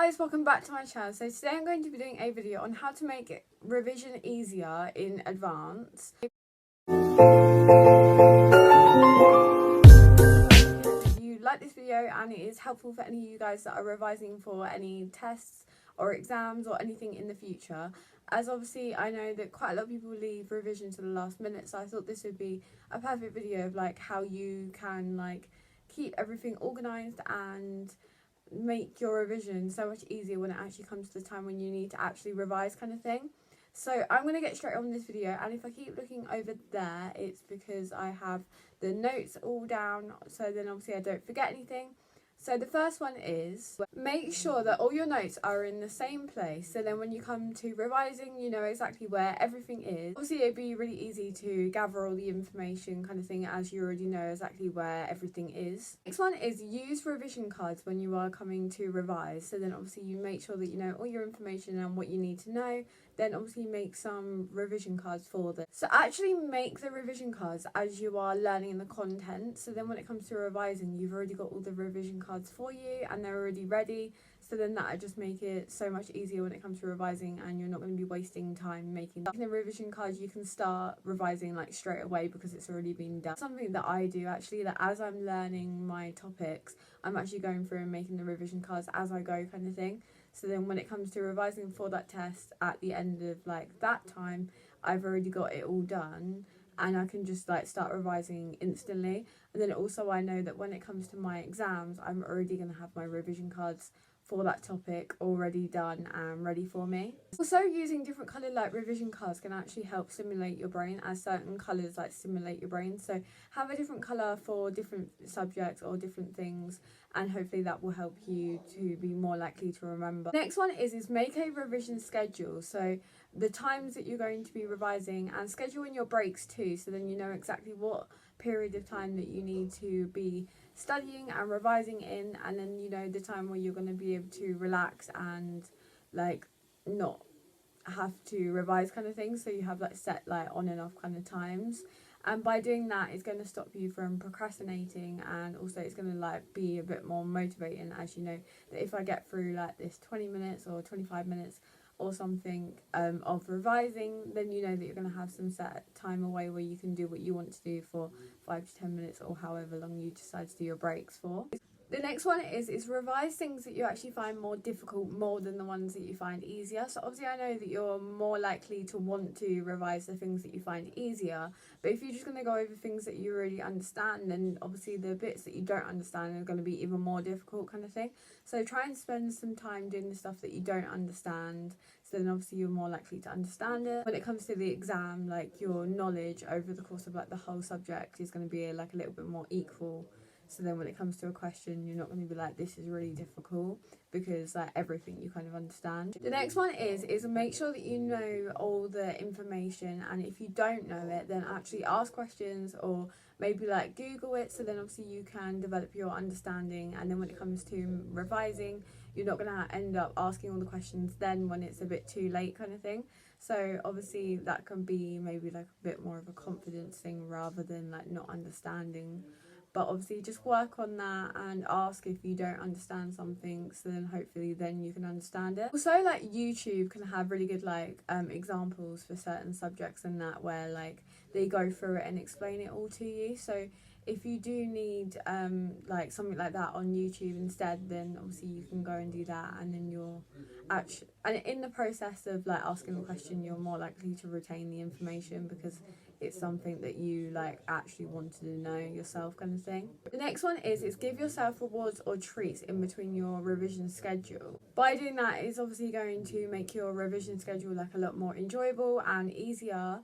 guys, welcome back to my channel. So today I'm going to be doing a video on how to make revision easier in advance. If you like this video and it is helpful for any of you guys that are revising for any tests or exams or anything in the future, as obviously I know that quite a lot of people leave revision to the last minute, so I thought this would be a perfect video of like how you can like keep everything organised and make your revision so much easier when it actually comes to the time when you need to actually revise kind of thing. So I'm going to get straight on with this video, and if I keep looking over there, it's because I have the notes all down, so then obviously I don't forget anything. So the first one is make sure that all your notes are in the same place, so then when you come to revising you know exactly where everything is. Obviously it'd be really easy to gather all the information kind of thing as you already know exactly where everything is. Next one is use revision cards when you are coming to revise, so then obviously you make sure that you know all your information and what you need to know, then obviously make some revision cards for them. So actually make the revision cards as you are learning the content, so then when it comes to revising you've already got all the revision cards for you and they're already ready, so then that would just make it so much easier when it comes to revising, and you're not going to be wasting time making the revision cards. You can start revising like straight away because it's already been done. Something that I do actually, that as I'm learning my topics I'm actually going through and making the revision cards as I go kind of thing. So then when it comes to revising for that test at the end of like that time, I've already got it all done and I can just like start revising instantly. And then also I know that when it comes to my exams, I'm already going to have my revision cards for that topic already done and ready for me. Also, using different colour like revision cards can actually help stimulate your brain, as certain colours like stimulate your brain. So have a different colour for different subjects or different things, and hopefully that will help you to be more likely to remember. Next one is make a revision schedule. So the times that you're going to be revising, and schedule in your breaks too, so then you know exactly what period of time that you need to be studying and revising in, and then you know the time where you're going to be able to relax and like not have to revise kind of thing. So you have like set like on and off kind of times, and by doing that it's going to stop you from procrastinating, and also it's going to like be a bit more motivating, as you know that if I get through like this 20 minutes or 25 minutes or something of revising, then you know that you're going to have some set time away where you can do what you want to do for 5 to 10 minutes or however long you decide to do your breaks for. The next one is revise things that you actually find more difficult more than the ones that you find easier. So obviously I know that you're more likely to want to revise the things that you find easier, but if you're just going to go over things that you already understand, then obviously the bits that you don't understand are going to be even more difficult kind of thing. So try and spend some time doing the stuff that you don't understand, so then obviously you're more likely to understand it. When it comes to the exam, like your knowledge over the course of like the whole subject is going to be like a little bit more equal. So then when it comes to a question, you're not going to be like, this is really difficult, because like everything you kind of understand. The next one is make sure that you know all the information, and if you don't know it, then actually ask questions or maybe like Google it, so then obviously you can develop your understanding. And then when it comes to revising, you're not going to end up asking all the questions then when it's a bit too late kind of thing. So obviously that can be maybe like a bit more of a confidence thing rather than like not understanding. But obviously just work on that and ask if you don't understand something, so then hopefully then you can understand it. Also like YouTube can have really good like examples for certain subjects and that, where like they go through it and explain it all to you. So if you do need like something like that on YouTube instead, then obviously you can go and do that, and then you're actually, and in the process of like asking the question, you're more likely to retain the information because it's something that you like actually wanted to know yourself kind of thing. The next one is give yourself rewards or treats in between your revision schedule. By doing that, it's obviously going to make your revision schedule like a lot more enjoyable and easier.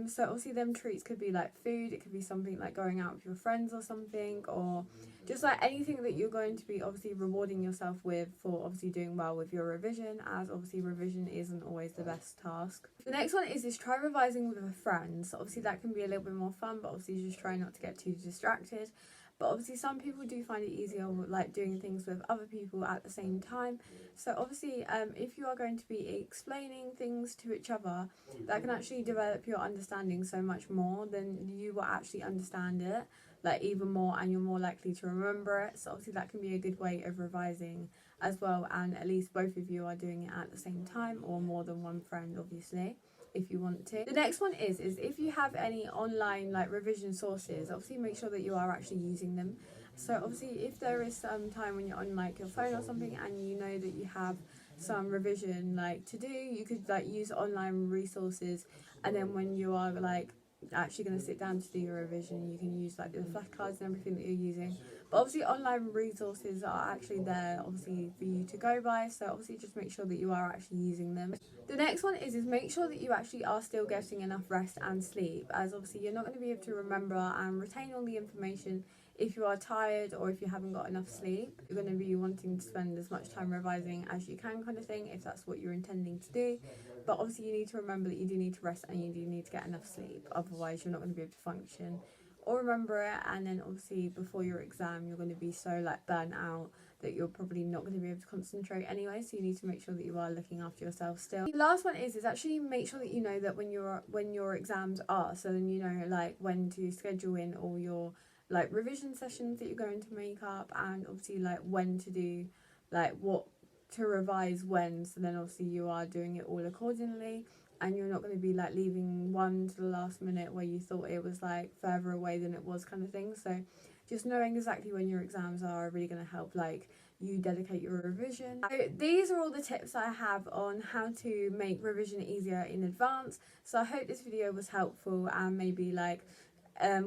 So obviously them treats could be like food, it could be something like going out with your friends or something, or just like anything that you're going to be obviously rewarding yourself with for obviously doing well with your revision, as obviously revision isn't always the best task. The next one is try revising with a friend. So obviously that can be a little bit more fun, but obviously just try not to get too distracted. But obviously some people do find it easier like doing things with other people at the same time. So obviously if you are going to be explaining things to each other, that can actually develop your understanding so much more, then you will actually understand it like even more, and you're more likely to remember it. So obviously that can be a good way of revising as well, and at least both of you are doing it at the same time, or more than one friend obviously, if you want to. The next one is if you have any online like revision sources, obviously make sure that you are actually using them. So obviously if there is some time when you're on like your phone or something and you know that you have some revision like to do, you could like use online resources, and then when you are like actually going to sit down to do your revision, you can use like the flashcards and everything that you're using. But obviously online resources are actually there obviously for you to go by, so obviously just make sure that you are actually using them. The next one is make sure that you actually are still getting enough rest and sleep, as obviously you're not going to be able to remember and retain all the information if you are tired or if you haven't got enough sleep. You're going to be wanting to spend as much time revising as you can, kind of thing, if that's what you're intending to do. But obviously you need to remember that you do need to rest and you do need to get enough sleep, otherwise you're not going to be able to function or remember it. And then obviously before your exam you're going to be so like burnt out that you're probably not going to be able to concentrate anyway, so you need to make sure that you are looking after yourself still. The last one is actually make sure that you know that when your exams are, so then you know like when to schedule in all your like revision sessions that you're going to make up, and obviously like when to do like what to revise when, so then obviously you are doing it all accordingly, and you're not going to be like leaving one to the last minute where you thought it was like further away than it was, kind of thing. So just knowing exactly when your exams are really going to help like you dedicate your revision. So these are all the tips I have on how to make revision easier in advance. So I hope this video was helpful, and maybe like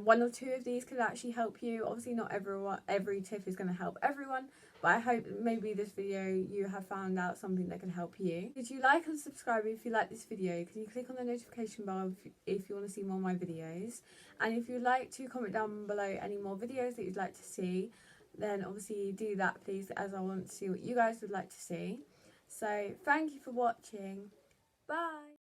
one or two of these could actually help you. Obviously not every tip is going to help everyone, but I hope maybe this video you have found out something that can help you. Could you like and subscribe if you like this video? Can you click on the notification bell if you want to see more of my videos? And if you'd like to comment down below any more videos that you'd like to see, then obviously do that please, as I want to see what you guys would like to see. So thank you for watching. Bye.